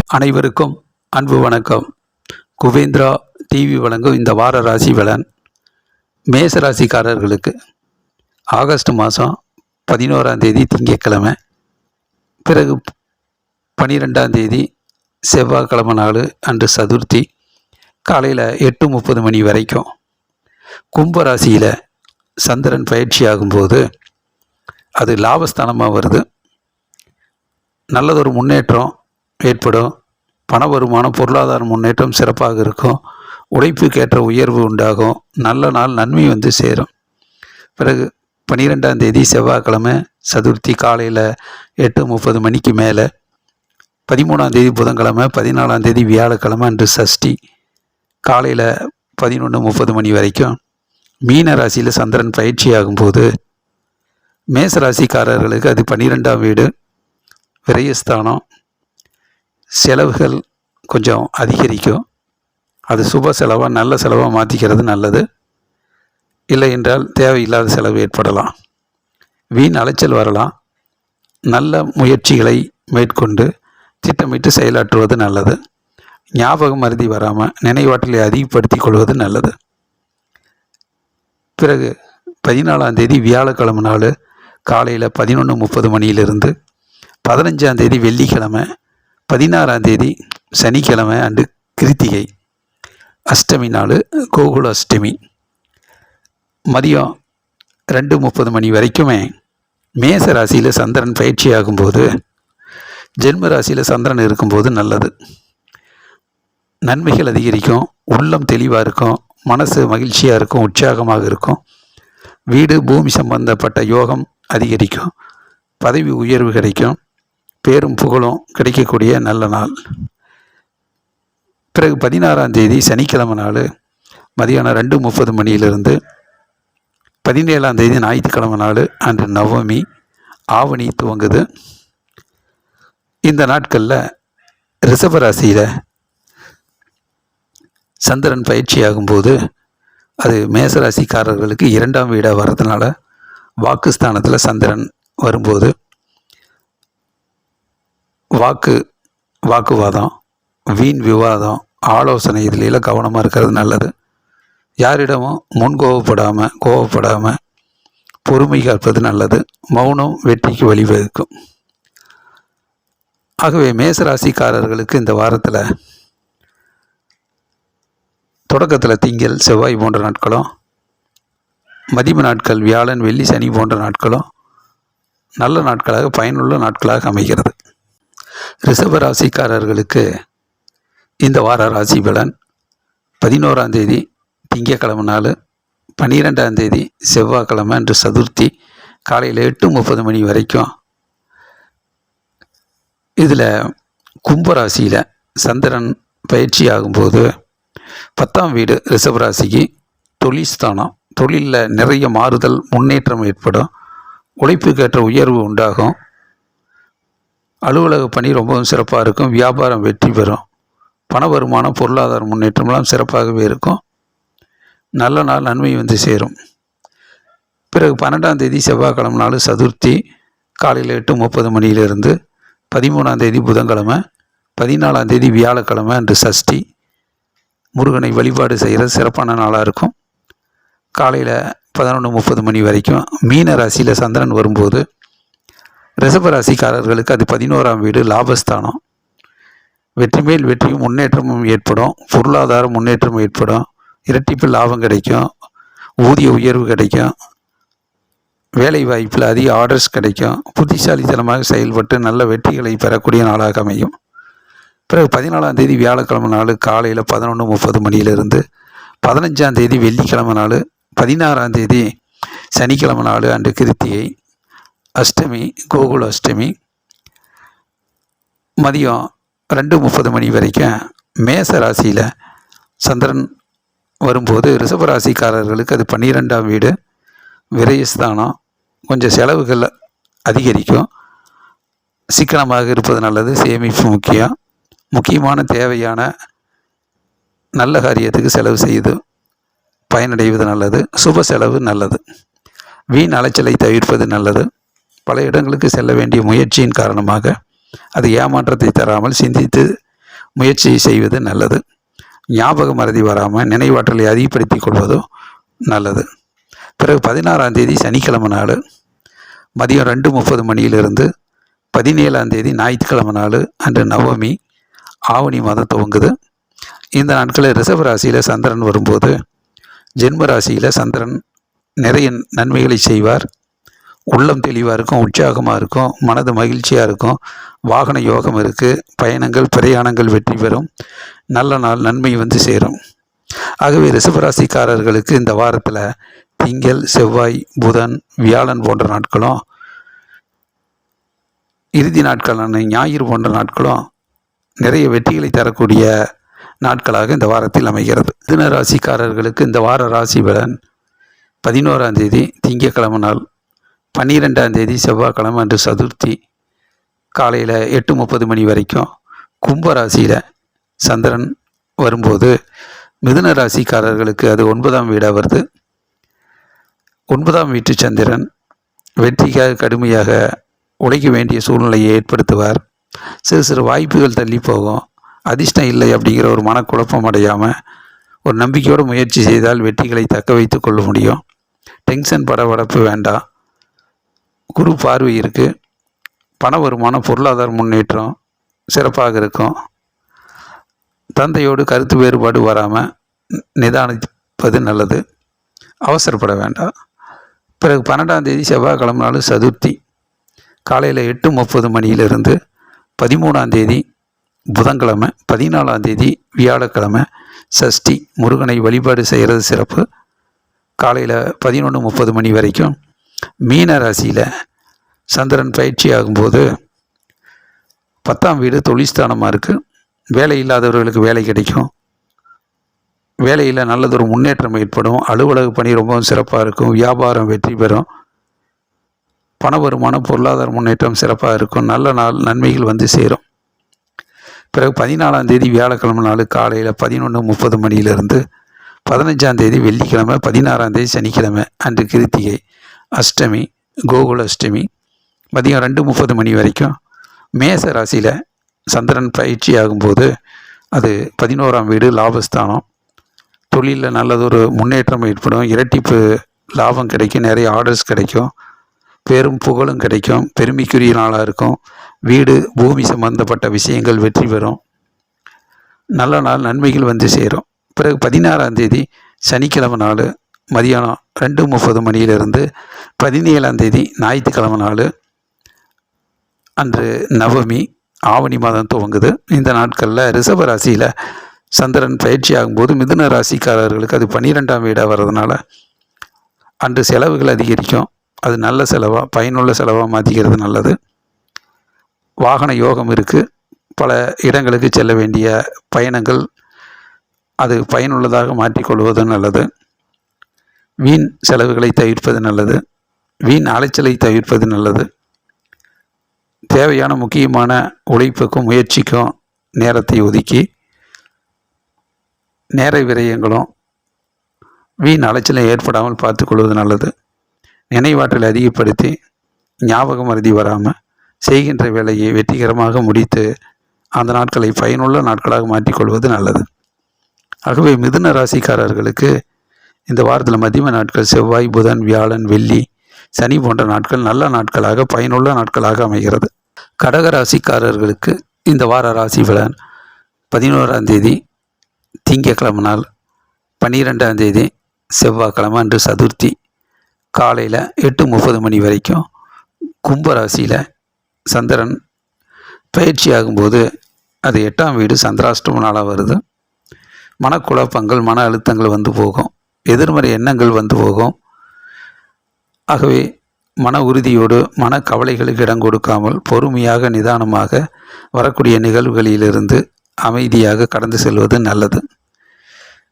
அனைவருக்கும் அன்பு வணக்கம். குவேந்திரா டிவி வழங்கும் இந்த வார ராசி பலன் மேச ராசிக்காரர்களுக்கு ஆகஸ்ட் மாதம் 11ஆம் தேதி திங்கட்கிழமை, பிறகு 12ஆம் தேதி செவ்வாய்க்கிழமை நாள் அன்று சதுர்த்தி காலையில் 8:30 மணி வரைக்கும் கும்ப ராசியில் சந்திரன் பயிற்சி ஆகும்போது அது லாபஸ்தானமாக வருது. நல்லதொரு முன்னேற்றம் ஏற்படும். பண வருமானம், பொருளாதார முன்னேற்றம் சிறப்பாக இருக்கும். உழைப்புக்கேற்ற உயர்வு உண்டாகும். நல்ல நாள், நன்மை வந்து சேரும். பிறகு 12ஆம் தேதி செவ்வாய்க்கிழமை சதுர்த்தி காலையில் 8:30 மணிக்கு மேலே, 13ஆம் தேதி புதன்கிழமை, 14ஆம் தேதி வியாழக்கிழமை அன்று சஷ்டி காலையில் 11:30 மணி வரைக்கும் மீன ராசியில் சந்திரன் பயிற்சி ஆகும்போது மேச ராசிக்காரர்களுக்கு அது 12ஆம் வீடு, விரயஸ்தானம். செலவுகள் கொஞ்சம் அதிகரிக்கும். அது சுப செலவாக, நல்ல செலவாக மாற்றிக்கிறது நல்லது. இல்லை என்றால் தேவையில்லாத செலவு ஏற்படலாம். வீண் அலைச்சல் வரலாம். நல்ல முயற்சிகளை மேற்கொண்டு திட்டமிட்டு செயலாற்றுவது நல்லது. ஞாபகம் மருதி வராமல் நினைவாற்றலை அதிகப்படுத்தி கொள்வது நல்லது. பிறகு 14ஆம் தேதி வியாழக்கிழமை நாள் காலையில் 11:30 மணியிலிருந்து 15ஆம் தேதி வெள்ளிக்கிழமை, 16ஆம் தேதி சனிக்கிழமை அன்று கிருத்திகை அஷ்டமி நாள், கோகுல அஷ்டமி மதியம் 2:30 மணி வரைக்குமே மேச ராசியில் சந்திரன் பயிற்சி ஆகும்போது ஜென்ம ராசியில் சந்திரன் இருக்கும்போது நல்லது. நன்மைகள் அதிகரிக்கும். உள்ளம் தெளிவாக இருக்கும். மனசு மகிழ்ச்சியாக இருக்கும். உற்சாகமாக இருக்கும். வீடு பூமி சம்பந்தப்பட்ட யோகம் அதிகரிக்கும். பதவி உயர்வு கிடைக்கும். பேரும் புகழும் கிடைக்கக்கூடிய நல்ல நாள். பிறகு 16ஆம் தேதி சனிக்கிழமை நாள் மதியானம் 2:30 மணியிலிருந்து 17ஆம் தேதி ஞாயிற்றுக்கிழமை நாள் அன்று நவமி, ஆவணி துவங்குது. இந்த நாட்களில் ரிஷபராசியில் சந்திரன் பயிற்சி ஆகும்போது அது மேசராசிக்காரர்களுக்கு 2ஆம் வீடாக வர்றதுனால வாக்குஸ்தானத்தில் சந்திரன் வரும்போது வாக்குவாதம், வீண் விவாதம், ஆலோசனை இதிலெல்லாம் கவனமாக இருக்கிறது நல்லது. யாரிடமும் கோவப்படாமல் பொறுமை காப்பது நல்லது. மௌனம் வெற்றிக்கு வழிவகுக்கும். ஆகவே மேசராசிக்காரர்களுக்கு இந்த வாரத்தில் தொடக்கத்தில் திங்கள், செவ்வாய் போன்ற நாட்களும், மதிய நாட்கள் வியாழன், வெள்ளி, சனி போன்ற நாட்களும் நல்ல நாட்களாக, பயனுள்ள நாட்களாக அமைகிறது. ரிஷப ராசிக்காரர்களுக்கு இந்த வார ராசி பலன் 11ஆம் தேதி திங்கட்கிழமை நாள், 12ஆம் தேதி செவ்வாய்க்கிழமை அன்று சதுர்த்தி காலையில் 8:30 மணி வரைக்கும் இதில் கும்பராசியில் சந்திரன் பயிற்சி ஆகும்போது 10ஆம் வீடு ரிஷபராசிக்கு தொழில்ஸ்தானம். தொழிலில் நிறைய மாறுதல், முன்னேற்றம் ஏற்படும். உழைப்புக்கேற்ற உயர்வு உண்டாகும். அலுவலக பணி ரொம்பவும் சிறப்பாக இருக்கும். வியாபாரம் வெற்றி பெறும். பண வருமானம், பொருளாதார முன்னேற்றமெல்லாம் சிறப்பாகவே இருக்கும். நல்ல நாள், நன்மை வந்து சேரும். பிறகு 12ஆம் தேதி செவ்வாய்க்கிழமை நாள் சதுர்த்தி காலையில் 8:30 மணியிலிருந்து 13ஆம் தேதி புதன்கிழமை, 14ஆம் தேதி வியாழக்கிழமை அன்று சஷ்டி. முருகனை வழிபாடு செய்கிற சிறப்பான நாளாக இருக்கும். காலையில் 11:30 மணி வரைக்கும் மீன ராசியில் சந்திரன் வரும்போது ரிஷபராசிக்காரர்களுக்கு அது 11ஆம் வீடு, லாபஸ்தானம். வெற்றி மேல் வெற்றியும் முன்னேற்றமும் ஏற்படும். பொருளாதார முன்னேற்றம் ஏற்படும். இரட்டிப்பு லாபம் கிடைக்கும். ஊதிய உயர்வு கிடைக்கும். வேலை வாய்ப்பில் அதிக ஆர்டர்ஸ் கிடைக்கும். புத்திசாலித்தனமாக செயல்பட்டு நல்ல வெற்றிகளை பெறக்கூடிய நாளாக அமையும். பிறகு 14ஆம் தேதி வியாழக்கிழமை நாள் காலையில் 11:30 மணியிலிருந்து 15ஆம் தேதி வெள்ளிக்கிழமை நாள், 16ஆம் தேதி சனிக்கிழமை நாள் அன்று கிருத்திகை அஷ்டமி, கோகுல அஷ்டமி மதியம் 2:30 மணி வரைக்கும் மேச ராசியில் சந்திரன் வரும்போது ரிஷபராசிக்காரர்களுக்கு அது 12ஆம் வீடு, விரயஸ்தானம். கொஞ்சம் செலவுகள் அதிகரிக்கும். சிக்கனமாக இருப்பது நல்லது. சேமிப்பு முக்கியம். முக்கியமான தேவையான நல்ல காரியத்துக்கு செலவு செய்து பயனடைவது நல்லது. சுப செலவு நல்லது. வீண் அலைச்சலை தவிர்ப்பது நல்லது. பல இடங்களுக்கு செல்ல வேண்டிய முயற்சியின் காரணமாக அது ஏமாற்றத்தை தராமல் சிந்தித்து முயற்சி செய்வது நல்லது. ஞாபக மறதி வராமல் நினைவாற்றலை அதிகப்படுத்தி கொள்வதும் நல்லது. பிறகு 16ஆம் தேதி சனிக்கிழமை நாள் மதியம் 2:30 மணியிலிருந்து 17ஆம் தேதி ஞாயிற்றுக்கிழமை நாள் அன்று நவமி, ஆவணி மாதம் துவங்குது. இந்த நாட்களில் ரிஷப ராசியில் சந்திரன் வரும்போது ஜென்ம ராசியில் சந்திரன் நிறைய நன்மைகளை செய்வார். உள்ளம் தெளிவாக இருக்கும், உற்சாகமாக இருக்கும், மனது மகிழ்ச்சியாக இருக்கும், வாகன யோகம் இருக்குது, பயணங்கள் பிரயாணங்கள் வெற்றி பெறும், நல்ல நாள் நன்மை வந்து சேரும். ஆகவே ரிஷபராசிக்காரர்களுக்கு இந்த வாரத்தில் திங்கள், செவ்வாய், புதன், வியாழன் போன்ற நாட்களும், இறுதி நாட்களான ஞாயிறு போன்ற நாட்களும் நிறைய வெற்றிகளை தரக்கூடிய நாட்களாக இந்த வாரத்தில் அமைகிறது. மிதுன ராசிக்காரர்களுக்கு இந்த வார ராசி பலன் 11ஆம் தேதி திங்கட்கிழமை நாள், 12ஆம் தேதி செவ்வாய்க்கிழமை அன்று சதுர்த்தி காலையில் 8:30 மணி வரைக்கும் கும்பராசியில் சந்திரன் வரும்போது மிதுன ராசிக்காரர்களுக்கு அது 9ஆம் வீடாக வருது. 9ஆம் வீட்டு சந்திரன் வெற்றிக்காக கடுமையாக உழைக்க வேண்டிய சூழ்நிலையை ஏற்படுத்துவார். சிறு சிறு வாய்ப்புகள் தள்ளி போகும். அதிர்ஷ்டம் இல்லை அப்படிங்கிற ஒரு மனக்குழப்பம் அடையாமல் ஒரு நம்பிக்கையோடு முயற்சி செய்தால் வெற்றிகளை தக்க வைத்து கொள்ள முடியும். டென்ஷன் படபடப்பு வேண்டாம். குரு பார்வை இருக்குது. பண வருமானம், பொருளாதார முன்னேற்றம் சிறப்பாக இருக்கும். தந்தையோடு கருத்து வேறுபாடு வராமல் நிதானிப்பது நல்லது. அவசரப்பட வேண்டாம். பிறகு 12ஆம் தேதி செவ்வாய்க்கிழமை நாள் சதுர்த்தி காலையில் 8:30 மணியிலிருந்து 13ஆம் தேதி புதன்கிழமை, 14ஆம் தேதி வியாழக்கிழமை சஷ்டி முருகனை வழிபாடு செய்கிறது சிறப்பு. காலையில் 11:30 மணி வரைக்கும் மீன ராசியில் சந்திரன் பயிற்சி ஆகும்போது 10ஆம் வீடு தொழில்ஸ்தானமாக இருக்குது. வேலை இல்லாதவர்களுக்கு வேலை கிடைக்கும். வேலையில் நல்லதொரு முன்னேற்றம் ஏற்படும். அலுவலக பணி ரொம்பவும் சிறப்பாக இருக்கும். வியாபாரம் வெற்றி பெறும். பண வருமானம், பொருளாதார முன்னேற்றம் சிறப்பாக இருக்கும். நல்ல நாள் நன்மைகள் வந்து சேரும். பிறகு 14ஆம் தேதி வியாழக்கிழமை நாள் காலையில் 11:30 மணியிலிருந்து 15ஆம் தேதி வெள்ளிக்கிழமை, 16ஆம் தேதி சனிக்கிழமை அன்று கிருத்திகை, அஷ்டமி, கோகுல அஷ்டமி மதியம் 2:30 மணி வரைக்கும் மேச ராசியில் சந்திரன் பயிற்சி ஆகும்போது அது 11ஆம் வீடு லாபஸ்தானம். தொழிலில் நல்லதொரு முன்னேற்றம் ஏற்படும். இரட்டிப்பு லாபம் கிடைக்கும். நிறைய ஆர்டர்ஸ் கிடைக்கும். பெரும் புகழும் கிடைக்கும். பெருமைக்குரிய நாளாக இருக்கும். வீடு பூமி சம்பந்தப்பட்ட விஷயங்கள் வெற்றி பெறும். நல்ல நாள் நன்மைகள் வந்து சேரும். பிறகு 16ஆம் தேதி சனிக்கிழமை நாள் மதியானம் 2:30 மணியிலிருந்து 17ஆம் தேதி ஞாயிற்றுக்கிழமை நாள் அன்று நவமி, ஆவணி மாதம் துவங்குது. இந்த நாட்களில் ரிஷப ராசியில் சந்திரன் பயிற்சி ஆகும்போது மிதுன ராசிக்காரர்களுக்கு அது 12ஆம் வீடாக வர்றதுனால அன்று செலவுகள் அதிகரிக்கும். அது நல்ல செலவாக, பயனுள்ள செலவாக மாற்றிக்கிறது நல்லது. வாகன யோகம் இருக்குது. பல இடங்களுக்கு செல்ல வேண்டிய பயணங்கள் அது பயனுள்ளதாக மாற்றிக்கொள்வது நல்லது. வீண் செலவுகளை தவிர்ப்பது நல்லது. வீண் அலைச்சலை தவிர்ப்பது நல்லது. தேவையான முக்கியமான உழைப்புக்கும் முயற்சிக்கும் நேரத்தை ஒதுக்கி நேர விரயங்களும் வீண் அலைச்சலும் ஏற்படாமல் பார்த்துக்கொள்வது நல்லது. நினைவாற்றலை அதிகப்படுத்தி ஞாபக மறதி வராமல் செய்கின்ற வேலையை வெற்றிகரமாக முடித்து அந்த நாட்களை பயனுள்ள நாட்களாக மாற்றிக்கொள்வது நல்லது. ஆகவே மிதுன ராசிக்காரர்களுக்கு இந்த வாரத்தில் மதிய நாட்கள் செவ்வாய், புதன், வியாழன், வெள்ளி, சனி போன்ற நாட்கள் நல்ல நாட்களாக, பயனுள்ள நாட்களாக அமைகிறது. கடக ராசிக்காரர்களுக்கு இந்த வார ராசி பலன் 11ஆம் தேதி திங்கட்கிழமை நாள், 12ஆம் தேதி செவ்வாய்க்கிழமை அன்று சதுர்த்தி காலையில் 8:30 மணி வரைக்கும் கும்பராசியில் சந்திரன் பயிற்சி ஆகும்போது அது 8ஆம் வீடு சந்திராஷ்டம நாளாக வருது. மனக்குழப்பங்கள், மன அழுத்தங்கள் வந்து போகும். எதிர்மறை எண்ணங்கள் வந்து போகும். ஆகவே மன உறுதியோடு மன கவலைகளுக்கு இடம் கொடுக்காமல் பொறுமையாக நிதானமாக வரக்கூடிய நிகழ்வுகளிலிருந்து அமைதியாக கடந்து செல்வது நல்லது.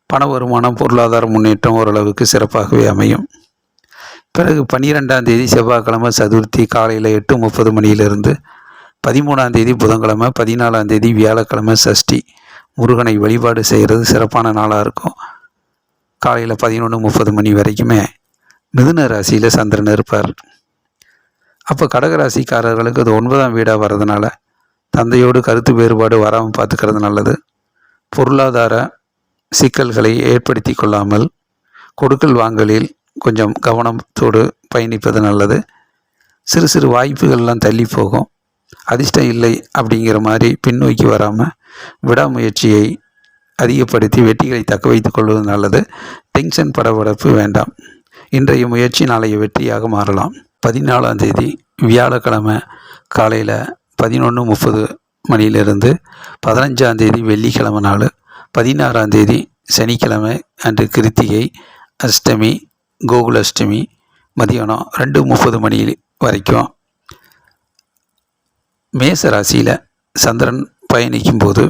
பண வருமானம், பொருளாதார முன்னேற்றம் ஓரளவுக்கு சிறப்பாகவே அமையும். பிறகு 12ஆம் தேதி செவ்வாய்க்கிழமை சதுர்த்தி காலையில் 8:30 மணியிலிருந்து 13ஆம் தேதி புதன்கிழமை, 14ஆம் தேதி வியாழக்கிழமை சஷ்டி முருகனை வழிபாடு செய்கிறது சிறப்பான நாளாக இருக்கும். காலையில் 11:30 மணி வரைக்குமே மிதுன ராசியில் சந்திரன் இருப்பார். அப்போ கடகராசிக்காரர்களுக்கு அது 9ஆம் வீடாக வர்றதுனால தந்தையோடு கருத்து வேறுபாடு வராமல் பார்த்துக்கிறது நல்லது. பொருளாதார சிக்கல்களை ஏற்படுத்தி கொள்ளாமல் கொடுக்கல் வாங்கலில் கொஞ்சம் கவனத்தோடு பயணிப்பது நல்லது. சிறு சிறு வாய்ப்புகள்லாம் தள்ளி போகும். அதிர்ஷ்டம் இல்லை அப்படிங்கிற மாதிரி பின்னோக்கி வராமல் விடாமுயற்சியை அதிகப்படுத்தி வெற்றிகளை தக்க வைத்துக் கொள்வது நல்லது. டென்ஷன் படபடப்பு வேண்டாம். இன்றைய முயற்சி நாளைய வெற்றியாக மாறலாம். 14ஆம் தேதி வியாழக்கிழமை காலையில் 11:30 மணியிலிருந்து 15ஆம் தேதி வெள்ளிக்கிழமை நாள், 16ஆம் தேதி சனிக்கிழமை அன்று கிருத்திகை, அஷ்டமி, கோகுலாஷ்டமி மதியானம் 2:30 மணி வரைக்கும் மேச ராசியில் சந்திரன் பயணிக்கும் போது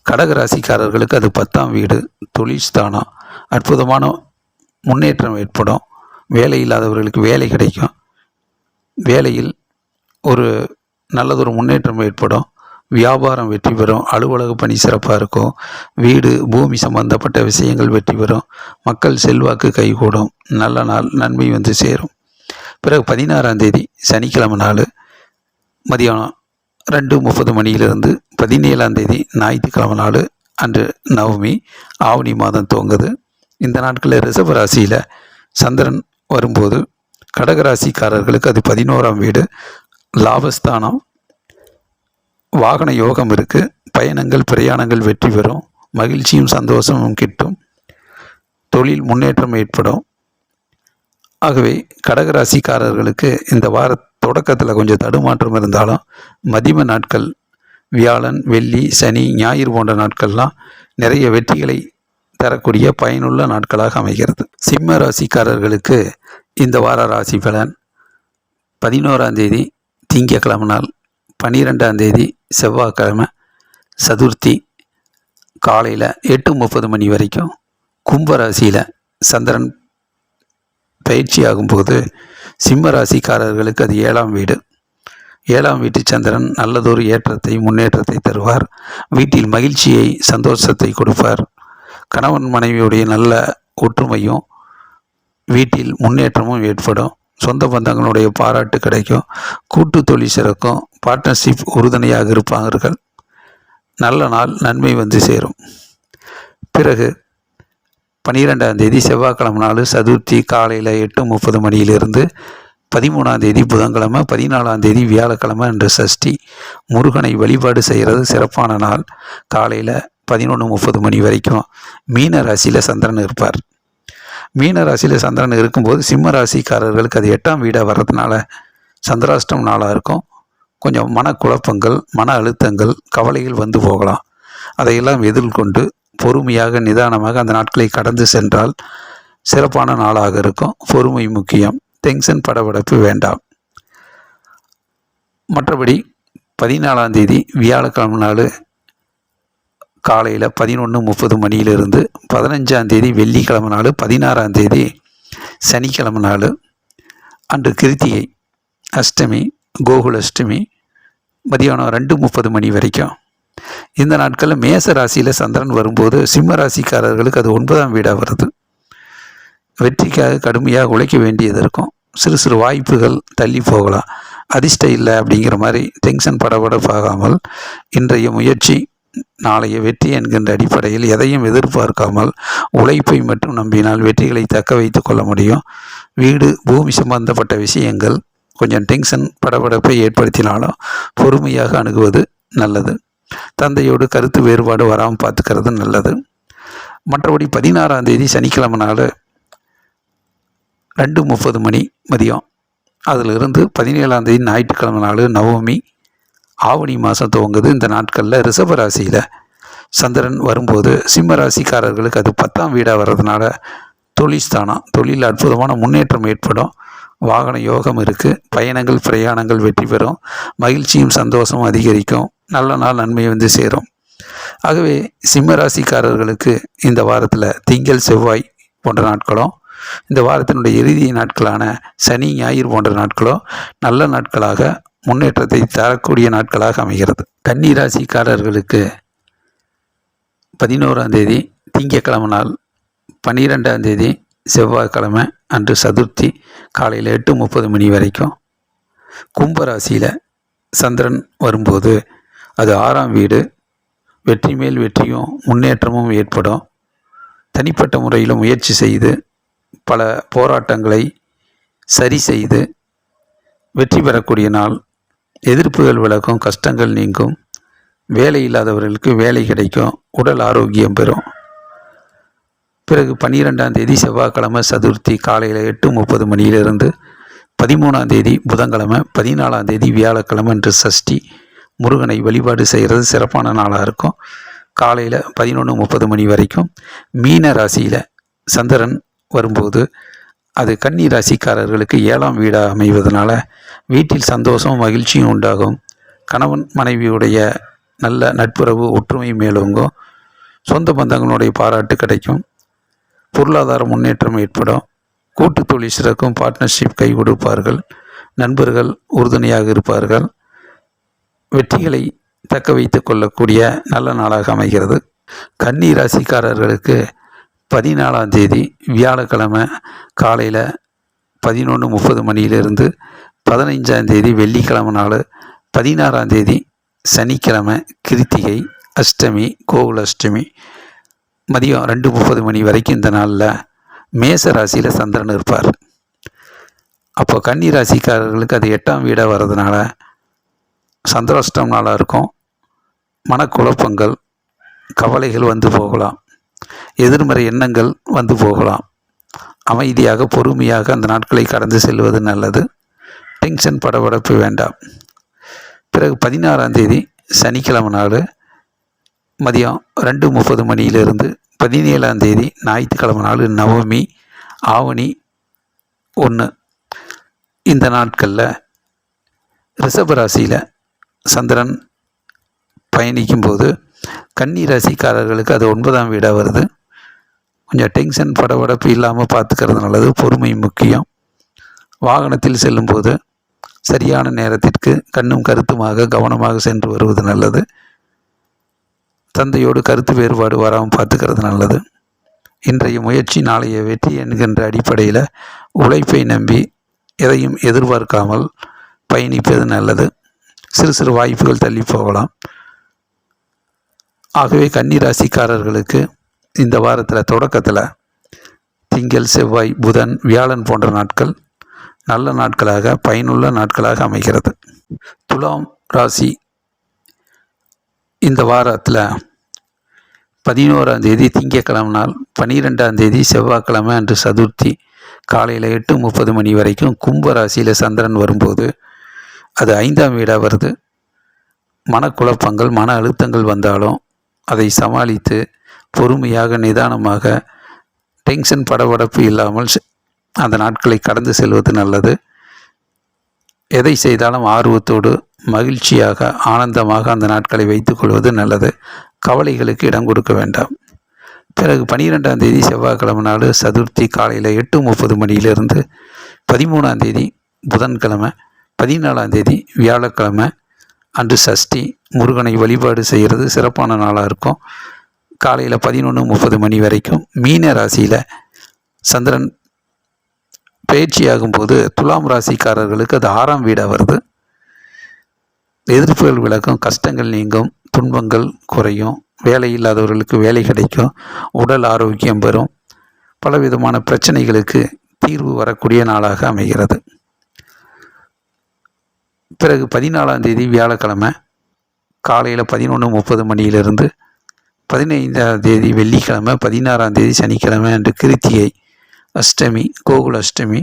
கடகராசிக்காரர்களுக்கு அது 10ஆம் வீடு, தொழில் ஸ்தானம். அற்புதமான முன்னேற்றம் ஏற்படும். வேலை இல்லாதவர்களுக்கு வேலை கிடைக்கும். வேலையில் ஒரு நல்லதொரு முன்னேற்றம் ஏற்படும். வியாபாரம் வெற்றி பெறும். அலுவலக பணி சிறப்பாக இருக்கும். வீடு பூமி சம்பந்தப்பட்ட விஷயங்கள் வெற்றி பெறும். மக்கள் செல்வாக்கு கைகூடும். நல்ல நாள், நன்மை வந்து சேரும். பிறகு 16ஆம் தேதி சனிக்கிழமை நாள் மதியானம் 2:30 மணியிலிருந்து 17ஆம் தேதி ஞாயிற்றுக்கிழமை நாள் அன்று நவமி, ஆவணி மாதம் துவங்குது. இந்த நாட்களில் ரிஷப ராசியில் சந்திரன் வரும்போது கடகராசிக்காரர்களுக்கு அது 11ஆம் வீடு, லாபஸ்தானம். வாகன யோகம் இருக்குது. பயணங்கள் பிரயாணங்கள் வெற்றி பெறும். மகிழ்ச்சியும் சந்தோஷமும் கிட்டும். தொழில் முன்னேற்றம் ஏற்படும். ஆகவே கடகராசிக்காரர்களுக்கு இந்த வார தொடக்கத்தில் கொஞ்சம் தடுமாற்றம் இருந்தாலும் மதிம நாட்கள் வியாழன், வெள்ளி, சனி, ஞாயிறு போன்ற நாட்கள்லாம் நிறைய வெற்றிகளை தரக்கூடிய பயனுள்ள நாட்களாக அமைகிறது. சிம்ம ராசிக்காரர்களுக்கு இந்த வார ராசி பலன்: 11ஆம் தேதி திங்கட்கிழமை நாள், 12ஆம் தேதி செவ்வாய்க்கிழமை சதுர்த்தி காலையில் 8:30 மணி வரைக்கும் கும்பராசியில் சந்திரன் பயிற்சியாகும்போது சிம்ம ராசிக்காரர்களுக்கு அது 7ஆம் வீடு. 7ஆம் வீட்டு சந்திரன் நல்லதொரு ஏற்றத்தை முன்னேற்றத்தை தருவார். வீட்டில் மகிழ்ச்சியை சந்தோஷத்தை கொடுப்பார். கணவன் மனைவியுடைய நல்ல ஒற்றுமையும் வீட்டில் முன்னேற்றமும் ஏற்படும். சொந்த பந்தங்களுடைய பாராட்டு கிடைக்கும். கூட்டு தொழில் சிறக்கும். பார்ட்னர்ஷிப் உறுதுணையாக இருப்பார்கள். நல்ல நாள், நன்மை வந்து சேரும். பிறகு 12ஆம் தேதி செவ்வாய்க்கிழமை நாள் சதுர்த்தி காலையில் 8:30 மணியிலிருந்து 13ஆம் தேதி புதன்கிழமை, 14ஆம் தேதி வியாழக்கிழமை அன்று சஷ்டி. முருகனை வழிபாடு செய்கிறது சிறப்பான நாள். காலையில் 11:30 மணி வரைக்கும் மீன ராசியில் சந்திரன் இருப்பார். மீன ராசியில் சந்திரன் இருக்கும்போது சிம்ம ராசிக்காரர்களுக்கு அது 8ஆம் வீடாக வர்றதுனால சந்திராஷ்டம் நாளாக இருக்கும். கொஞ்சம் மனக்குழப்பங்கள், மன அழுத்தங்கள், கவலைகள் வந்து போகலாம். அதையெல்லாம் எதிர்கொண்டு பொறுமையாக நிதானமாக அந்த நாட்களை கடந்து சென்றால் சிறப்பான நாளாக இருக்கும். பொறுமை முக்கியம். டென்ஷன் படபடப்பு வேண்டாம். மற்றபடி 14ஆம் தேதி வியாழக்கிழமை நாள் காலையில் 11:30 மணியிலிருந்து 15ஆம் தேதி வெள்ளிக்கிழமை நாள், 16ஆம் தேதி சனிக்கிழமை நாள் அன்று கிருத்திகை, அஷ்டமி, கோகுலாஷ்டமி மதியானம் 2:30 மணி வரைக்கும். இந்த நாட்களில் மேச ராசியில் சந்திரன் வரும்போது சிம்ம ராசிக்காரர்களுக்கு அது 9ஆம் வீடாக வருது. வெற்றிக்காக கடுமையாக உழைக்க வேண்டியது இருக்கும். சிறு சிறு வாய்ப்புகள் தள்ளி போகலாம். அதிர்ஷ்டம் இல்லை அப்படிங்கிற மாதிரி டென்ஷன் படபடப்பாகாமல் இன்றைய முயற்சி நாளைய வெற்றி என்கின்ற அடிப்படையில் எதையும் எதிர்பார்க்காமல் உழைப்பை மட்டும் நம்பினால் வெற்றிகளை தக்க வைத்து கொள்ள முடியும். வீடு பூமி சம்பந்தப்பட்ட விஷயங்கள் கொஞ்சம் டென்ஷன் படபடப்பை ஏற்படுத்தினாலும் பொறுமையாக அணுகுவது நல்லது. தந்தையோடு கருத்து வேறுபாடு வராமல் பார்த்துக்கிறது நல்லது. மற்றபடி 16ஆம் தேதி சனிக்கிழமை நாள் 2:30 மணி மதியம், அதிலிருந்து 17ஆம் தேதி ஞாயிற்றுக்கிழமை நாள் நவமி, ஆவணி மாதம் துவங்குது. இந்த நாட்களில் ரிஷப ராசியில் சந்திரன் வரும்போது சிம்ம ராசிக்காரர்களுக்கு அது 10ஆம் வீடாக வர்றதுனால தொழில் ஸ்தானம். தொழில் அற்புதமான முன்னேற்றம் ஏற்படும். வாகன யோகம் இருக்குது. பயணங்கள் பிரயாணங்கள் வெற்றி பெறும். மகிழ்ச்சியும் சந்தோஷமும் அதிகரிக்கும். நல்ல நாள், நன்மை வந்து சேரும். ஆகவே சிம்ம ராசிக்காரர்களுக்கு இந்த வாரத்தில் திங்கள், செவ்வாய் போன்ற நாட்களும், இந்த வாரத்தினுடைய இறுதி நாட்களான சனி, ஞாயிறு போன்ற நாட்களும் நல்ல நாட்களாக முன்னேற்றத்தை தரக்கூடிய நாட்களாக அமைகிறது. கன்னி ராசிக்காரர்களுக்கு 11ஆம் தேதி திங்கட்கிழமை நாள், 12ஆம் தேதி செவ்வாய்க்கிழமை அன்று சதுர்த்தி காலையில் 8:30 மணி வரைக்கும் கும்பராசியில் சந்திரன் வரும்போது அது 6ஆம் வீடு. வெற்றி மேல் வெற்றியும் முன்னேற்றமும் ஏற்படும். தனிப்பட்ட முறையில் முயற்சி செய்து பல போராட்டங்களை சரி செய்து வெற்றி பெறக்கூடிய நாள். எதிர்ப்புகள் விலகும், கஷ்டங்கள் நீங்கும், வேலை இல்லாதவர்களுக்கு வேலை கிடைக்கும், உடல் ஆரோக்கியம் பெறும். பிறகு 12ஆம் தேதி செவ்வாய்க்கிழமை சதுர்த்தி காலையில் 8:30 மணியிலிருந்து 13ஆம் தேதி புதன்கிழமை 14ஆம் தேதி வியாழக்கிழமை என்று சஷ்டி முருகனை வழிபாடு செய்கிறது சிறப்பான நாளாக இருக்கும். காலையில் 11:30 மணி வரைக்கும் மீன ராசியில் சந்திரன் வரும்போது அது கன்னி ராசிக்காரர்களுக்கு 7ஆம் வீடாக அமைவதனால வீட்டில் சந்தோஷம் மகிழ்ச்சியும் உண்டாகும். கணவன் மனைவியுடைய நல்ல நட்புறவு ஒற்றுமை மேலோங்கும். சொந்த பந்தங்களுடைய பாராட்டு கிடைக்கும். பொருளாதார முன்னேற்றம் ஏற்படும். கூட்டு தொழில் சிறக்கும். பார்ட்னர்ஷிப் கை கொடுப்பார்கள். நண்பர்கள் உறுதுணையாக இருப்பார்கள். வெற்றிகளை தக்க வைத்து கொள்ளக்கூடிய நல்ல நாளாக அமைகிறது. கன்னி ராசிக்காரர்களுக்கு 14ஆம் தேதி வியாழக்கிழமை காலையில் 11:30 மணியிலிருந்து 15ஆம் தேதி வெள்ளிக்கிழமை நாள், 16ஆம் தேதி சனிக்கிழமை கிருத்திகை அஷ்டமி கோகுல அஷ்டமி மதியம் 2:30 மணி வரைக்கும் இந்த நாளில் மேச ராசியில் சந்திரன் இருப்பார். அப்போ கன்னி ராசிக்காரர்களுக்கு அது 8ஆம் வீடாக வர்றதுனால சந்திராஷ்டம் நாளாக இருக்கும். மனக்குழப்பங்கள் கவலைகள் வந்து போகலாம். எதிர்மறை எண்ணங்கள் வந்து போகலாம். அமைதியாக பொறுமையாக அந்த நாட்களை கடந்து செல்வது நல்லது. டென்ஷன் படபடப்பு வேண்டாம். பிறகு 16ஆம் தேதி சனிக்கிழமை நாள் மதியம் 2:30 மணியிலிருந்து 17ஆம் தேதி ஞாயிற்றுக்கிழமை நாள் நவமி ஆவணி 1. இந்த நாட்களில் ரிஷபராசியில் சந்திரன் பயணிக்கும்போது கன்னி ராசிக்காரர்களுக்கு அது 9ஆம் வீடாக வருது. கொஞ்சம் டென்ஷன் படபடப்பு இல்லாமல் பார்த்துக்கிறது நல்லது. பொறுமை முக்கியம். வாகனத்தில் செல்லும்போது சரியான நேரத்திற்கு கண்ணும் கருத்துமாக கவனமாக சென்று வருவது நல்லது. தந்தையோடு கருத்து வேறுபாடு வராமல் பார்த்துக்கிறது நல்லது. இன்றைய முயற்சி நாளைய வெற்றி என்கின்ற அடிப்படையில் உழைப்பை நம்பி எதையும் எதிர்பார்க்காமல் பயணிப்பது நல்லது. சிறு சிறு வாய்ப்புகள் தள்ளி போகலாம். ஆகவே கன்னி ராசிக்காரர்களுக்கு இந்த வாரத்தில் தொடக்கத்தில் திங்கள் செவ்வாய் புதன் வியாழன் போன்ற நாட்கள் நல்ல நாட்களாக பயனுள்ள நாட்களாக அமைகிறது. துலாம் ராசி இந்த வாரத்தில் 11ஆம் தேதி திங்கட்கிழமை நாள், 12ஆம் தேதி செவ்வாய்க்கிழமை அன்று சதுர்த்தி காலையில் 8:30 மணி வரைக்கும் கும்ப ராசியில் சந்திரன் வரும்போது அது 5ஆம் வீடாக வருது. மனக்குழப்பங்கள் மன அழுத்தங்கள் வந்தாலும் அதை சமாளித்து பொறுமையாக நிதானமாக டென்ஷன் படபடப்பு இல்லாமல் அந்த நாட்களை கடந்து செல்வது நல்லது. எதை செய்தாலும் ஆர்வத்தோடு மகிழ்ச்சியாக ஆனந்தமாக அந்த நாட்களை வைத்துக்கொள்வது நல்லது. கவலைகளுக்கு இடம் கொடுக்க வேண்டாம். பிறகு 12ஆம் தேதி செவ்வாய்க்கிழமை நாள் சதுர்த்தி காலையில் 8:30 மணியிலிருந்து 13ஆம் தேதி புதன்கிழமை 14ஆம் தேதி வியாழக்கிழமை அன்று சஷ்டி முருகனை வழிபாடு செய்கிறது சிறப்பான நாளாக இருக்கும். காலையில் 11:30 மணி வரைக்கும் மீன ராசியில் சந்திரன் பயிற்சியாகும்போது துலாம் ராசிக்காரர்களுக்கு அது 6ஆம் வீடாக வருது. எதிர்ப்புகள் விலகும், கஷ்டங்கள் நீங்கும், துன்பங்கள் குறையும், வேலை இல்லாதவர்களுக்கு வேலை கிடைக்கும், உடல் ஆரோக்கியம் பெறும், பலவிதமான பிரச்சனைகளுக்கு தீர்வு வரக்கூடிய நாளாக அமைகிறது. பிறகு 14ஆம் தேதி வியாழக்கிழமை காலையில் 11:30 மணியிலிருந்து 15ஆம் தேதி வெள்ளிக்கிழமை 16ஆம் தேதி சனிக்கிழமை அன்று கிருத்திகை அஷ்டமி கோகுல அஷ்டமி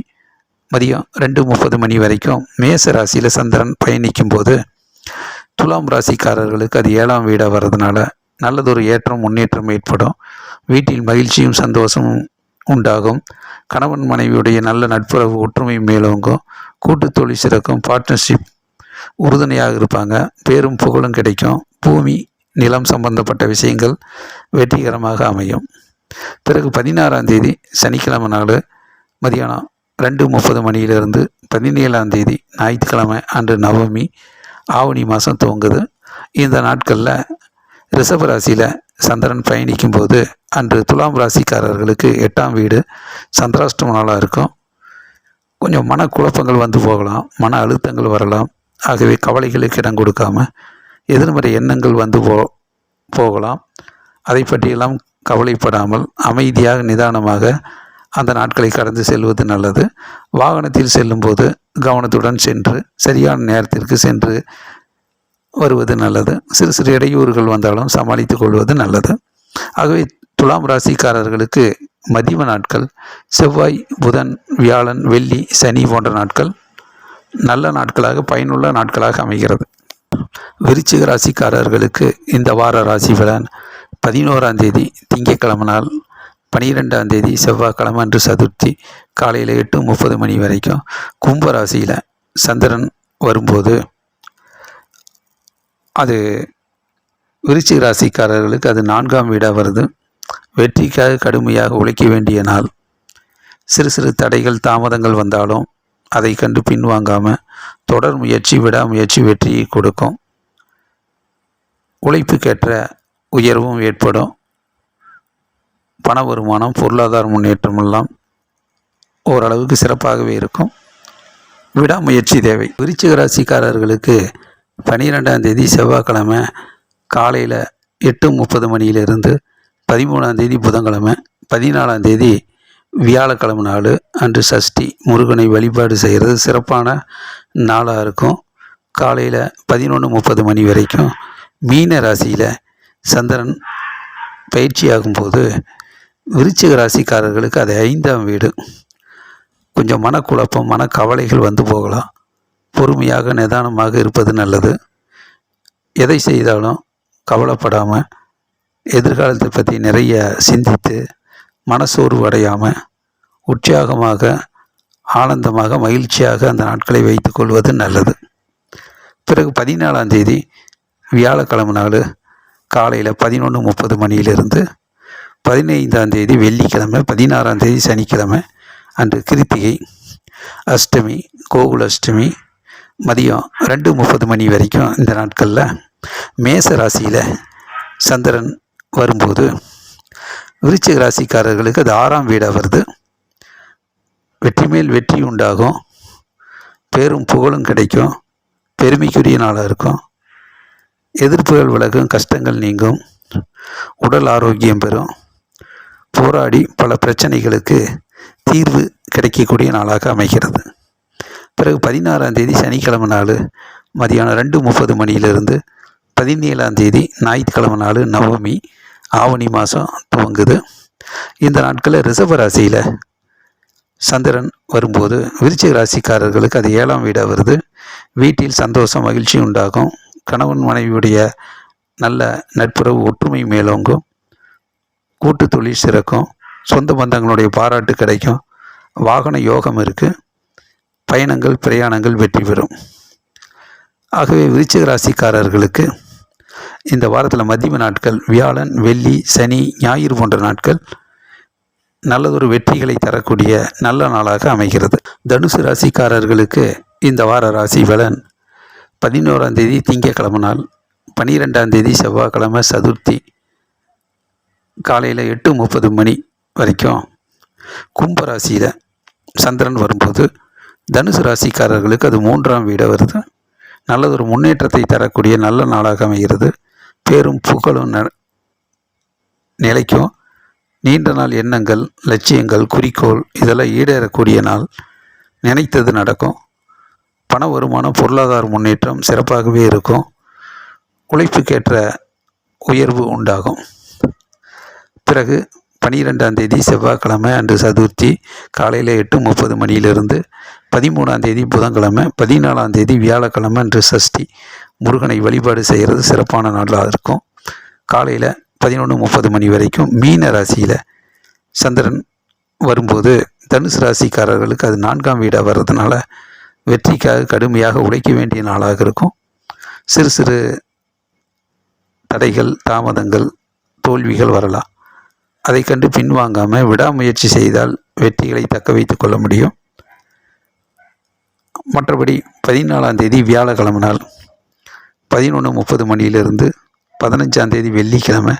மதியம் 2:30 மணி வரைக்கும் மேச ராசியில் சந்திரன் பயணிக்கும்போது துலாம் ராசிக்காரர்களுக்கு அது 7ஆம் வீடாக வர்றதுனால நல்லதொரு ஏற்றம் முன்னேற்றம் ஏற்படும். வீட்டில் மகிழ்ச்சியும் சந்தோஷமும் உண்டாகும். கணவன் மனைவியுடைய நல்ல நட்புறவு ஒற்றுமை மேலோங்கும். கூட்டு தொழில் சிறக்கும். பார்ட்னர்ஷிப் உறுதுணையாக இருப்பாங்க. பேரும் புகழும் கிடைக்கும். பூமி நிலம் சம்பந்தப்பட்ட விஷயங்கள் வெற்றிகரமாக அமையும். பிறகு 16ஆம் தேதி சனிக்கிழமை நாள் மதியானம் 2:30 மணியிலிருந்து 17ஆம் தேதி ஞாயிற்றுக்கிழமை அன்று நவமி ஆவணி மாதம் துவங்குது. இந்த நாட்களில் ரிஷபராசியில் சந்திரன் பயணிக்கும்போது அன்று துலாம் ராசிக்காரர்களுக்கு 8ஆம் வீடு சந்திராஷ்டம நாளாக இருக்கும். கொஞ்சம் மனக்குழப்பங்கள் வந்து போகலாம், மன அழுத்தங்கள் வரலாம். ஆகவே கவலைகளுக்கு இடம் கொடுக்காம எதிர்மறை எண்ணங்கள் வந்து போகலாம். அதை பற்றியெல்லாம் கவலைப்படாமல் அமைதியாக நிதானமாக அந்த நாட்களை கடந்து செல்வது நல்லது. வாகனத்தில் செல்லும்போது கவனத்துடன் சென்று சரியான நேரத்திற்கு சென்று வருவது நல்லது. சிறு சிறு இடையூறுகள் வந்தாலும் சமாளித்து கொள்வது நல்லது. ஆகவே துலாம் ராசிக்காரர்களுக்கு மதிய நாட்கள் செவ்வாய், புதன், வியாழன், வெள்ளி, சனி போன்ற நாட்கள் நல்ல நாட்களாக பயனுள்ள நாட்களாக அமைகிறது. விருச்சிக ராசிக்காரர்களுக்கு இந்த வார ராசி பலன் 11ஆம் தேதி திங்கட்கிழமை நாள், 12ஆம் தேதி செவ்வாய்க்கிழமை அன்று சதுர்த்தி காலையில் 8:30 மணி வரைக்கும் கும்ப ராசியில் சந்திரன் வரும்போது அது விருச்சிக ராசிக்காரர்களுக்கு அது 4ஆம் வீடாக வருது. வெற்றிக்காக கடுமையாக உழைக்க வேண்டிய நாள். சிறு சிறு தடைகள் தாமதங்கள் வந்தாலும் அதை கண்டு பின்வாங்காமல் தொடர் முயற்சி விடாமுயற்சி வெற்றியை கொடுக்கும். உழைப்புக்கேற்ற உயர்வும் ஏற்படும். பண வருமானம், பொருளாதார முன்னேற்றம் எல்லாம் ஓரளவுக்கு சிறப்பாகவே இருக்கும். விடாமுயற்சி தேவை. விருச்சிக ராசிக்காரர்களுக்கு 12ஆம் தேதி செவ்வாய்க்கிழமை காலையில் 8:30 மணியிலிருந்து 13ஆம் தேதி புதன்கிழமை, 14ஆம் தேதி வியாழக்கிழமை நாள் அன்று சஷ்டி முருகனை வழிபாடு செய்கிறது சிறப்பான நாளாக இருக்கும். காலையில் 11:30 மணி வரைக்கும் மீன ராசியில் சந்திரன் பயிற்சியாகும்போது விருச்சிக ராசிக்காரர்களுக்கு அது 5ஆம் வீடு. கொஞ்சம் மனக்குழப்பம், மனக்கவலைகள் வந்து போகலாம். பொறுமையாக நிதானமாக இருப்பது நல்லது. எதை செய்தாலும் கவலைப்படாமல் எதிர்காலத்தை பற்றி நிறைய சிந்தித்து மனசோர்வு அடையாமல் உற்சாகமாக ஆனந்தமாக மகிழ்ச்சியாக அந்த நாட்களை வைத்து கொள்வது நல்லது. பிறகு 14ஆம் தேதி வியாழக்கிழமை நாள் காலையில் 11:30 மணியிலிருந்து 15ஆம் தேதி வெள்ளிக்கிழமை, 16ஆம் தேதி சனிக்கிழமை அன்று கிருத்திகை அஷ்டமி, கோகுல அஷ்டமி மதியம் 2:30 மணி வரைக்கும் இந்த நாட்களில் மேச ராசியில் சந்திரன் வரும்போது விருச்சிக ராசிக்காரர்களுக்கு அது 6ஆம் வீடாக வருது. வெற்றி மேல் வெற்றி உண்டாகும். பேரும் புகழும் கிடைக்கும். பெருமைக்குரிய நாளாக இருக்கும். எதிர்ப்புகள் விலகும், கஷ்டங்கள் நீங்கும், உடல் ஆரோக்கியம் பெறும். போராடி பல பிரச்சனைகளுக்கு தீர்வு கிடைக்கக்கூடிய நாளாக அமைகிறது. பிறகு 16ஆம் தேதி சனிக்கிழமை நாள் மதியானம் 2:30 மணியிலிருந்து 17ஆம் தேதி ஞாயிற்றுக்கிழமை நாள் நவமி, ஆவணி மாதம் துவங்குது. இந்த நாட்களில் ரிஷப ராசியில் சந்திரன் வரும்போது விருச்சிக ராசிக்காரர்களுக்கு அது 7ஆம் வீடாக வருது. வீட்டில் சந்தோஷம், மகிழ்ச்சி உண்டாகும். கணவன் மனைவியுடைய நல்ல நட்புறவு, ஒற்றுமை மேலோங்கும். கூட்டு தொழில் சிறக்கும். சொந்த பந்தங்களுடைய பாராட்டு கிடைக்கும். வாகன யோகம் இருக்குது. பயணங்கள், பிரயாணங்கள் வெற்றி பெறும். ஆகவே விருச்சிக ராசிக்காரர்களுக்கு இந்த வாரத்தில் மதிய நாட்கள் வியாழன், வெள்ளி, சனி, ஞாயிறு போன்ற நாட்கள் நல்லதொரு வெற்றிகளை தரக்கூடிய நல்ல நாளாக அமைகிறது. தனுசு ராசிக்காரர்களுக்கு இந்த வார ராசி பலன் 11ஆம் தேதி திங்கட்கிழமை நாள், 12ஆம் தேதி செவ்வாய்க்கிழமை சதுர்த்தி காலையில் 8:30 மணி வரைக்கும் கும்பராசியில் சந்திரன் வரும்போது தனுசு ராசிக்காரர்களுக்கு அது 3ஆம் வீடாக வருது. நல்லதொரு முன்னேற்றத்தை தரக்கூடிய நல்ல நாளாக அமைகிறது. பேரும் புகழும் நிலைக்கும். நீண்ட நாள் எண்ணங்கள், லட்சியங்கள், குறிக்கோள் இதெல்லாம் ஈடேறக்கூடிய நாள். நினைத்தது நடக்கும். பண வருமானம், பொருளாதார முன்னேற்றம் சிறப்பாகவே இருக்கும். உழைப்புக்கேற்ற உயர்வு உண்டாகும். பிறகு 12ஆம் தேதி செவ்வாய்க்கிழமை அன்று சதுர்த்தி காலையில் 8:30 மணியிலிருந்து 13ஆம் தேதி புதன்கிழமை, 14ஆம் தேதி வியாழக்கிழமை அன்று சஷ்டி முருகனை வழிபாடு செய்கிறது சிறப்பான நாளாக இருக்கும். காலையில் 11:30 மணி வரைக்கும் மீன ராசியில் சந்திரன் வரும்போது தனுசு ராசிக்காரர்களுக்கு அது 4ஆம் வீடாக வர்றதுனால வெற்றிக்காக கடுமையாக உழைக்க வேண்டிய நாளாக இருக்கும். சிறு சிறு தடைகள், தாமதங்கள், தோல்விகள் வரலாம். அதை கண்டு பின்வாங்காமல் விடாமுயற்சி செய்தால் வெற்றிகளை தக்க வைத்து கொள்ள முடியும். மற்றபடி 14ஆம் தேதி வியாழக்கிழமை நாள் 11:30 மணியிலிருந்து 15ஆம் தேதி வெள்ளிக்கிழமை,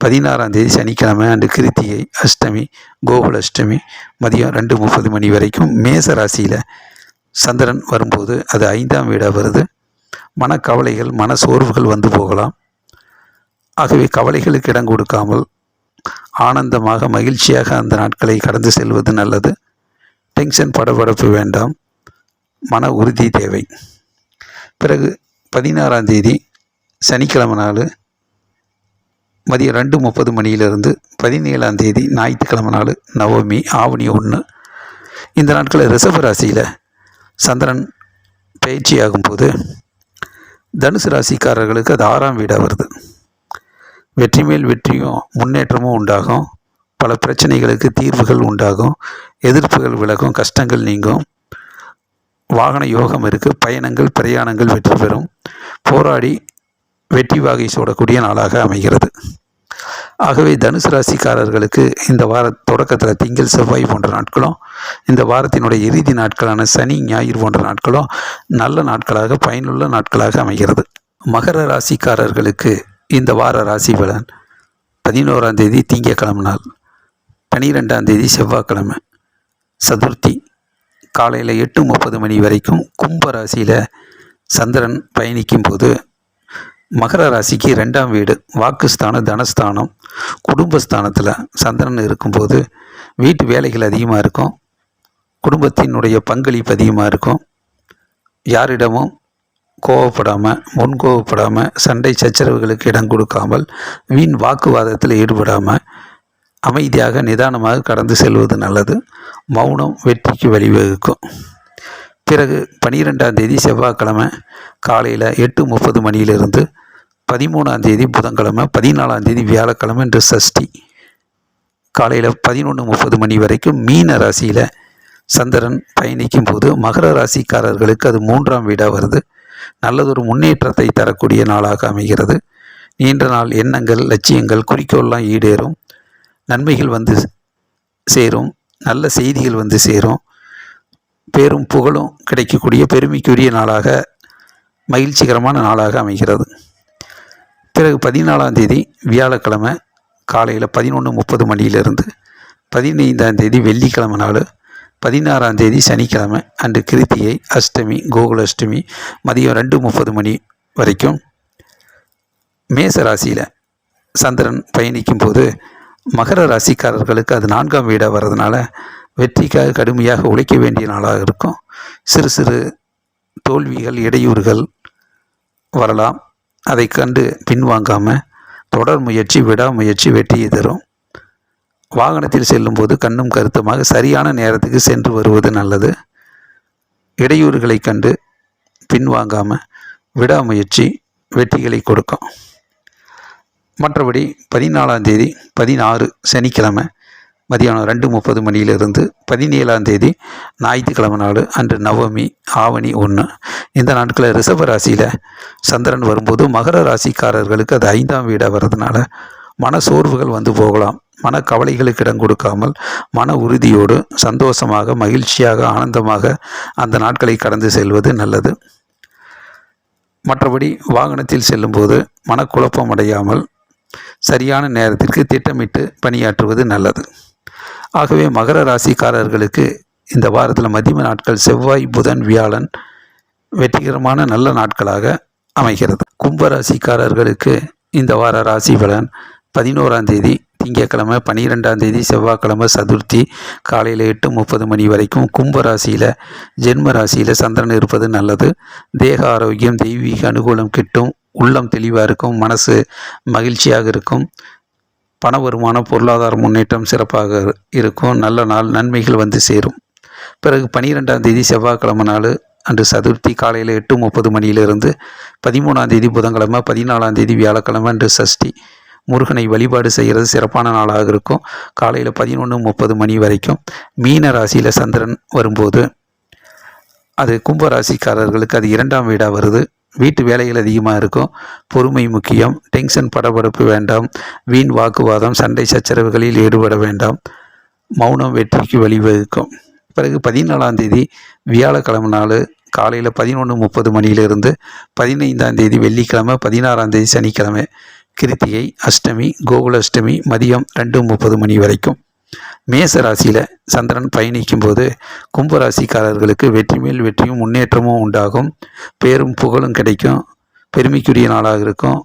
16ஆம் தேதி சனிக்கிழமை அன்று கிருத்திகை அஷ்டமி, கோகுல அஷ்டமி மதியம் 2:30 மணி வரைக்கும் மேச ராசியில் சந்திரன் வரும்போது அது 5ஆம் வீடாக வருது. மனக்கவலைகள் மன சோர்வுகள் வந்து போகலாம். ஆகவே கவலைகளுக்கு இடம் கொடுக்காமல் ஆனந்தமாக மகிழ்ச்சியாக அந்த நாட்களை கடந்து செல்வது நல்லது. டென்ஷன் படபடப்பு வேண்டாம், மன உறுதி தேவை. பிறகு 16ஆம் தேதி சனிக்கிழமை நாள் மதியம் 2:30 மணியிலிருந்து 17ஆம் தேதி ஞாயிற்றுக்கிழமை நாள் நவமி ஆவணி 1. இந்த நாட்களில் ரிஷப ராசியில் சந்திரன் பயிற்சியாகும்போது தனுசு ராசிக்காரர்களுக்கு அது 6ஆம் வீடாக வருது. வெற்றி மேல் வெற்றியும் முன்னேற்றமும் உண்டாகும். பல பிரச்சனைகளுக்கு தீர்வுகள் உண்டாகும். எதிர்ப்புகள் விலகும், கஷ்டங்கள் நீங்கும். வாகன யோகம் இருக்குது. பயணங்கள் பிரயாணங்கள் வெற்றி பெறும். போராடி வெற்றி வாகை சூடக்கூடிய நாளாக அமைகிறது. ஆகவே தனுசு ராசிக்காரர்களுக்கு இந்த வார தொடக்கத்தில் திங்கள் செவ்வாய் போன்ற நாட்களும், இந்த வாரத்தினுடைய இறுதி நாட்களான சனி ஞாயிறு போன்ற நாட்களும் நல்ல நாட்களாக பயனுள்ள நாட்களாக அமைகிறது. மகர ராசிக்காரர்களுக்கு இந்த வார ராசி பலன் 11ஆம் தேதி திங்கட்கிழமை நாள், 12ஆம் தேதி செவ்வாய்க்கிழமை சதுர்த்தி காலையில் 8:30 மணி வரைக்கும் கும்ப ராசியில் சந்திரன் பயணிக்கும் போது மகர ராசிக்கு 2ஆம் வீடு வாக்குஸ்தானம் தனஸ்தானம் குடும்பஸ்தானத்தில் சந்திரன் இருக்கும்போது வீட்டு வேலைகள் அதிகமாக இருக்கும். குடும்பத்தினுடைய பங்களிப்பு அதிகமாக இருக்கும். யாரிடமும் கோவப்படாமல் முன்கோவப்படாமல் சண்டை சச்சரவுகளுக்கு இடம் கொடுக்காமல் வீண் வாக்குவாதத்தில் ஈடுபடாமல் அமைதியாக நிதானமாக கடந்து செல்வது நல்லது. மௌனம் வெற்றிக்கு வழிவகுக்கும். பிறகு 12ஆம் தேதி செவ்வாய்க்கிழமை காலையில் 8:30 மணியிலிருந்து 13ஆம் தேதி புதன்கிழமை 14ஆம் தேதி வியாழக்கிழமை என்று சஷ்டி காலையில் 11:30 மணி வரைக்கும் மீன ராசியில் சந்திரன் பயணிக்கும் போது மகர ராசிக்காரர்களுக்கு அது 3ஆம் வீடாக வருது. நல்லதொரு முன்னேற்றத்தை தரக்கூடிய நாளாக அமைகிறது. நீண்ட நாள் எண்ணங்கள் லட்சியங்கள் குறிக்கோள்லாம் ஈடேறும். நன்மைகள் வந்து சேரும். நல்ல செய்திகள் வந்து சேரும். பேரும் புகழும் கிடைக்கக்கூடிய பெருமைக்குரிய நாளாக மகிழ்ச்சிகரமான நாளாக அமைகிறது. பிறகு 14ஆம் தேதி வியாழக்கிழமை காலையில் 11:30 மணியிலிருந்து 15ஆம் தேதி வெள்ளிக்கிழமை நாள், 16ஆம் தேதி சனிக்கிழமை அன்று கிருத்திகை அஷ்டமி கோகுலாஷ்டமி மதியம் 2:30 மணி வரைக்கும் மேச ராசியில் சந்திரன் பயணிக்கும் போது மகர ராசிக்காரர்களுக்கு அது 4ஆம் வீடாக வர்றதுனால வெற்றிக்காக கடுமையாக உழைக்க வேண்டிய நாளாக இருக்கும். சிறு சிறு தோல்விகள் இடையூறுகள் வரலாம். அதை கண்டு பின்வாங்காமல் தொடர் முயற்சி விடாமுயற்சி வெற்றியை தரும். வாகனத்தில் செல்லும்போது கண்ணும் கருத்துமாக சரியான நேரத்துக்கு சென்று வருவது நல்லது. இடையூறுகளை கண்டு பின்வாங்காமல் விடாமுயற்சி வெற்றிகளை கொடுக்கும். மற்றபடி 14ஆம் தேதி 16 சனிக்கிழமை மதியானம் 2:30 மணியிலிருந்து 17ஆம் தேதி ஞாயிற்றுக்கிழமை நாள் அன்று நவமி ஆவணி 1. இந்த நாட்களில் ரிஷப ராசியில் சந்திரன் வரும்போது மகர ராசிக்காரர்களுக்கு அது 5ஆம் வீடாக வர்றதுனால மன சோர்வுகள் வந்து போகலாம். மன கவலைகளுக்கு இடம் கொடுக்காமல் மன உறுதியோடு சந்தோஷமாக மகிழ்ச்சியாக ஆனந்தமாக அந்த நாட்களை கடந்து செல்வது நல்லது. மற்றபடி வாகனத்தில் செல்லும்போது மனக்குழப்பம் அடையாமல் சரியான நேரத்திற்கு திட்டமிட்டு பணியாற்றுவது நல்லது. ஆகவே மகர ராசிக்காரர்களுக்கு இந்த வாரத்தில் மதிய நாட்கள் செவ்வாய் புதன் வியாழன் வெற்றிகரமான நல்ல நாட்களாக அமைகிறது. கும்ப ராசிக்காரர்களுக்கு இந்த வார ராசி பலன் 11ஆம் தேதி திங்கட்கிழமை 12ஆம் தேதி செவ்வாய்க்கிழமை சதுர்த்தி காலையில் 8:30 மணி வரைக்கும் கும்ப ராசியில் ஜென்ம ராசியில் சந்திரன் இருப்பது நல்லது. தேக ஆரோக்கியம் தெய்வீக அனுகூலம் கிட்டும். உள்ளம் தெளிவாக இருக்கும். மனசு மகிழ்ச்சியாக இருக்கும். பண வருமானம் பொருளாதார முன்னேற்றம் சிறப்பாக இருக்கும். நல்ல நாள் நன்மைகள் வந்து சேரும். பிறகு 12ஆம் தேதி செவ்வாய்க்கிழமை நாள் அன்று சதுர்த்தி காலையில் 8:30 மணியிலிருந்து 13ஆம் தேதி புதன்கிழமை 14ஆம் தேதி வியாழக்கிழமை அன்று சஷ்டி முருகனை வழிபாடு செய்கிறது சிறப்பான நாளாக இருக்கும். காலையில் 11:30 மணி வரைக்கும் மீன ராசியில் சந்திரன் வரும்போது அது கும்ப ராசிக்காரர்களுக்கு அது 2ஆம் வீடாக வருது. வீட்டு வேலைகள் அதிகமாக இருக்கும். பொறுமை முக்கியம். டென்ஷன் படபடப்பு வேண்டாம். வீண் வாக்குவாதம் சண்டை சச்சரவுகளில் ஈடுபட வேண்டாம். மௌனம் வெற்றிக்கு வழிவகுக்கும். பிறகு 14ஆம் தேதி வியாழக்கிழமை நாள் காலையில் 11:30 மணியிலிருந்து 15ஆம் தேதி வெள்ளிக்கிழமை 16ஆம் தேதி சனிக்கிழமை கிருத்திகை அஷ்டமி கோகுலாஷ்டமி மதியம் 2:30 மணி வரைக்கும் மேச ராசியில் சந்திரன் பயணிக்கும் போது கும்பராசிக்காரர்களுக்கு வெற்றி மேல் வெற்றியும் முன்னேற்றமும் உண்டாகும். பேரும் புகழும் கிடைக்கும். பெருமைக்குரிய நாளாக இருக்கும்.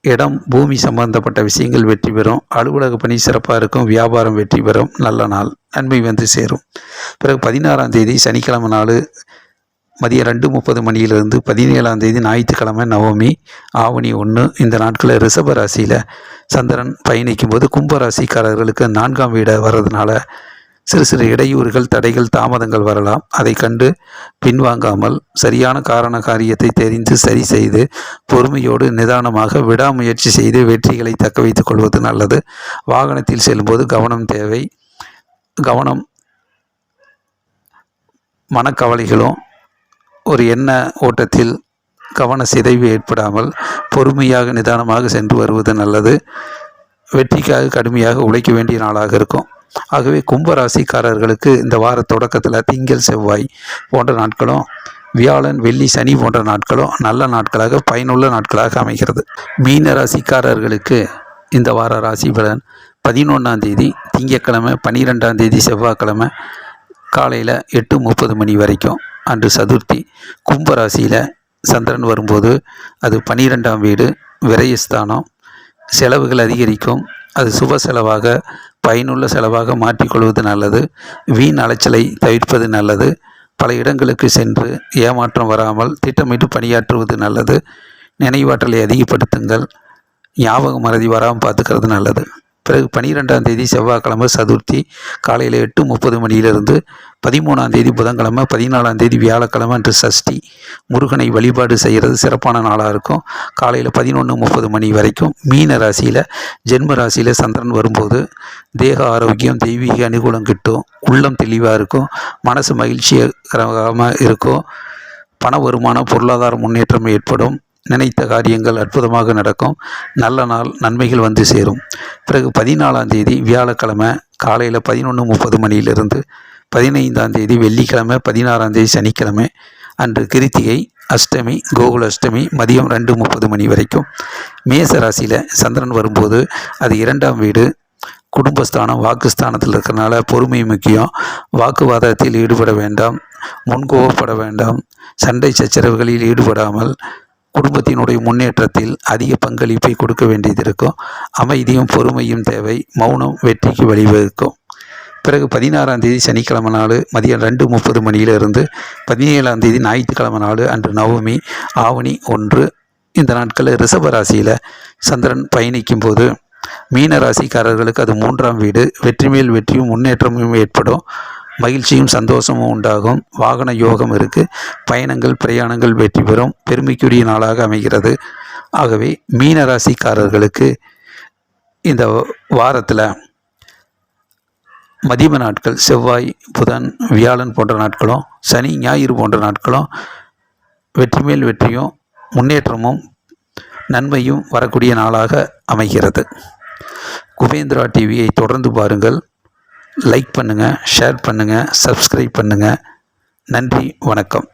இடம் பூமி சம்பந்தப்பட்ட விஷயங்கள் வெற்றி பெறும். அலுவலக பணி சிறப்பாக இருக்கும். வியாபாரம் வெற்றி பெறும். நல்ல நாள், நன்மை வந்து சேரும். பிறகு 16ஆம் தேதி சனிக்கிழமை நாள் மதியம் 2:30 மணியிலிருந்து 17ஆம் தேதி ஞாயிற்றுக்கிழமை நவமி ஆவணி 1 இந்த நாட்களில் ரிஷப ராசியில் சந்திரன் பயணிக்கும் போது கும்பராசிக்காரர்களுக்கு 4ஆம் வீடை வர்றதுனால சிறு சிறு இடையூறுகள், தடைகள், தாமதங்கள் வரலாம். அதை கண்டு பின்வாங்காமல் சரியான காரண காரியத்தை தெரிந்து சரி செய்து பொறுமையோடு நிதானமாக விடாமுயற்சி செய்து வெற்றிகளை தக்க வைத்துக் கொள்வது நல்லது. வாகனத்தில் செல்லும்போது கவனம் தேவை. கவனம் மனக்கவலைகளும் ஒரு எண்ண ஓட்டத்தில் கவன சிதைவு ஏற்படாமல் பொறுமையாக நிதானமாக சென்று வருவது நல்லது. வெற்றிக்காக கடுமையாக உழைக்க வேண்டிய நாளாக இருக்கும். ஆகவே கும்பராசிக்காரர்களுக்கு இந்த வார தொடக்கத்தில் திங்கள், செவ்வாய் போன்ற நாட்களும், வியாழன், வெள்ளி, சனி போன்ற நாட்களும் நல்ல நாட்களாக, பயனுள்ள நாட்களாக அமைகிறது. மீன ராசிக்காரர்களுக்கு இந்த வார ராசி பலன் 11ஆம் தேதி திங்கட்கிழமை, 12ஆம் தேதி செவ்வாய்க்கிழமை காலையில் 8:30 மணி வரைக்கும் அன்று சதுர்த்தி. கும்பராசியில் சந்திரன் வரும்போது அது 12ஆம் வீடு, விரயஸ்தானம். செலவுகள் அதிகரிக்கும். அது சுப செலவாக, பயனுள்ள செலவாக மாற்றிக்கொள்வது நல்லது. வீண் அலைச்சலை தவிர்ப்பது நல்லது. பல இடங்களுக்கு சென்று ஏமாற்றம் வராமல் திட்டமிட்டு பணியாற்றுவது நல்லது. நினைவாற்றலை அதிகப்படுத்துங்கள். ஞாபக மறதி வராமல் பார்த்துக்கிறது நல்லது. பிறகு 12ஆம் தேதி செவ்வாய்க்கிழமை சதுர்த்தி காலையில் 8:30 மணியிலிருந்து 13ஆம் தேதி புதன்கிழமை, 14ஆம் தேதி வியாழக்கிழமை அன்று சஷ்டி. முருகனை வழிபாடு செய்கிறது சிறப்பான நாளாக இருக்கும். காலையில் 11:30 மணி வரைக்கும் மீன ராசியில், ஜென்ம ராசியில் சந்திரன் வரும்போது தேக ஆரோக்கியம், தெய்வீக அனுகூலம் கிட்டும். உள்ளம் தெளிவாக இருக்கும். மனசு மகிழ்ச்சிகரமாக இருக்கும். பண வருமானம், பொருளாதார முன்னேற்றம் ஏற்படும். நினைத்த காரியங்கள் அற்புதமாக நடக்கும். நல்ல நாள், நன்மைகள் வந்து சேரும். பிறகு 14ஆம் தேதி வியாழக்கிழமை காலையில் 11:30 மணியிலிருந்து 15ஆம் தேதி வெள்ளிக்கிழமை, 16ஆம் தேதி சனிக்கிழமை அன்று கிருத்திகை, அஷ்டமி, கோகுல அஷ்டமி மதியம் 2:30 மணி வரைக்கும். மேச ராசியில் சந்திரன் வரும்போது அது 2ஆம் வீடு, குடும்பஸ்தானம், வாக்குஸ்தானத்தில் இருக்கிறனால பொறுமை முக்கியம். வாக்குவாதத்தில் ஈடுபட வேண்டாம். முன்கோவப்பட வேண்டாம். சண்டை சச்சரவுகளில் ஈடுபடாமல் குடும்பத்தினுடைய முன்னேற்றத்தில் அதிக பங்களிப்பை கொடுக்க வேண்டியது இருக்கும். அமைதியும் பொறுமையும் தேவை. மௌனம் வெற்றிக்கு வழிவகுக்கும். பிறகு 16ஆம் தேதி சனிக்கிழமை நாள் மதியம் 2:30 மணியிலிருந்து 17ஆம் தேதி ஞாயிற்றுக்கிழமை நாள் அன்று நவமி ஆவணி 1 இந்த நாட்களில் ரிஷப ராசியில் சந்திரன் பயணிக்கும் போது மீன ராசிக்காரர்களுக்கு அது 3ஆம் வீடு. வெற்றி மேல் வெற்றியும் முன்னேற்றமும் ஏற்படும். மகிழ்ச்சியும் சந்தோஷமும் உண்டாகும். வாகன யோகம் இருக்குது. பயணங்கள், பிரயாணங்கள் வெற்றி பெறும். பெருமைக்குரிய நாளாக அமைகிறது. ஆகவே மீன ராசிக்காரர்களுக்கு இந்த வாரத்தில் மதிய நாட்கள் செவ்வாய், புதன், வியாழன் போன்ற நாட்களும், சனி, ஞாயிறு போன்ற நாட்களும் வெற்றி மேல் வெற்றியும் முன்னேற்றமும் நன்மையும் வரக்கூடிய நாளாக அமைகிறது. குபேந்திரா டிவியை தொடர்ந்து பாருங்கள். லைக் பண்ணுங்கள், ஷேர் பண்ணுங்கள், சப்ஸ்கிரைப் பண்ணுங்கள். நன்றி, வணக்கம்.